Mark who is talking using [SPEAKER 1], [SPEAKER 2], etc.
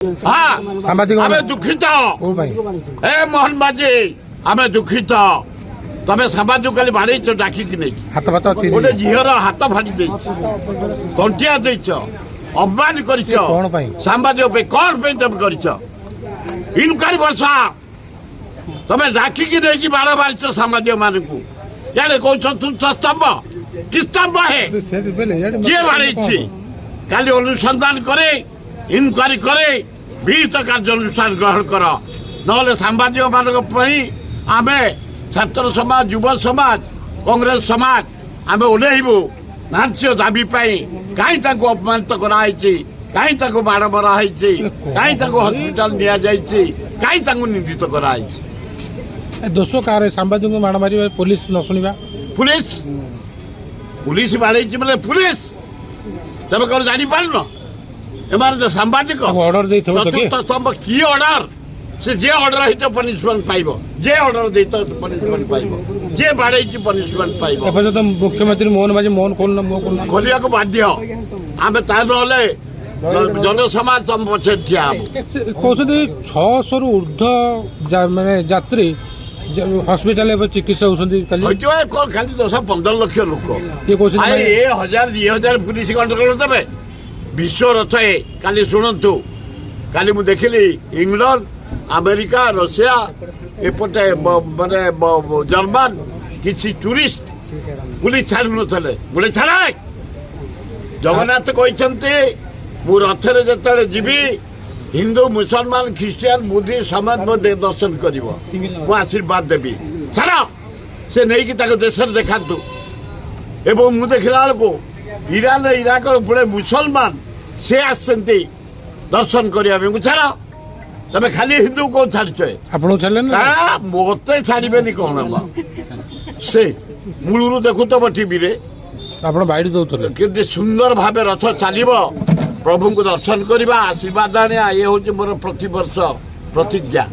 [SPEAKER 1] हाँ
[SPEAKER 2] सामाजिक
[SPEAKER 1] आम दुखित ए मोहन बाजी आम दुखित तमें सामाजिक काली बाड़ेच डाकिकी नहीं
[SPEAKER 2] हाथ भात अच्छी
[SPEAKER 1] गोटे झीर हाथ फाटी दे कंटिया देच अपमान कर
[SPEAKER 2] कौन पाई?
[SPEAKER 1] सामाजिक कौन तुम कर इनक्वारी बसा तमें डाकिकी नहीं बाड़ मारिच सामाजिक मान को यार कौन चतुर्थ स्तंभ कि स्तंभ है किए बाड़ी काली अनुसंधान करे इनक्वारी करे विहित कार्यानुष्ठान ग्रहण कर ना सांबादिक मान आम छात्र समाज युव समाज कांग्रेस समाज आम ओह्लैबू नाच्य दाबी कहीं अपमानित कराई कहीं बाड़ मराई कहीं हस्पिटाल नि कहीं निंदित कराई
[SPEAKER 2] दोष कार सांबादिक माड़ मार पुलिस न शुणा
[SPEAKER 1] पुलिस पुलिस बाड़े बोले पुलिस तब कौन जापार एम सांबादिक
[SPEAKER 2] ऑर्डर
[SPEAKER 1] चतुर्थ स्तंभ किए ऑर्डर से जे ऑर्डर है पनिशमेंट पाइब जे ऑर्डर दे पनिशमेंट पाइब जे बाड़े पनिशमेंट पाइब
[SPEAKER 2] मुख्यमंत्री मोहन माझी मोहन
[SPEAKER 1] खोलिया को बाध्य आम ता जनसमाज तुम पछे ठिया
[SPEAKER 2] कहते 600 रु ऊर्ध माने यात्री हॉस्पिटल चिकित्सा होती
[SPEAKER 1] खाली 10-15 लाख लोक
[SPEAKER 2] ये
[SPEAKER 1] 1000-2000 पुलिस कंट्रोल देवे विश्व रथ है काली शुणु काली मुझे देखिली इंग्लैंड अमेरिका रशिया एपटे माने जर्मन किसी टूरिस्ट पुलिस छाड़ू नथिले बोले छाड़ा जगन्नाथ कहते मु रथरे जिते जीवी हिंदू मुसलमान ख्रीस्टियान बुद्धिस्ट समाज मो दर्शन कर आशीर्वाद देवी छाड़ से नहीं कि देश देखा एवं मु देखला बेलू ईरान इराक पुणे मुसलमान से आसते दर्शन करने छाड़ तमे खाली हिंदू को छाड़च मत छाड़े कौन से मूलू देखुव टीवी के सुंदर भाव रथ चलो प्रभु को दर्शन करवा आशीर्वाद आने ये हूँ मोर प्रतिवर्ष प्रतिज्ञा।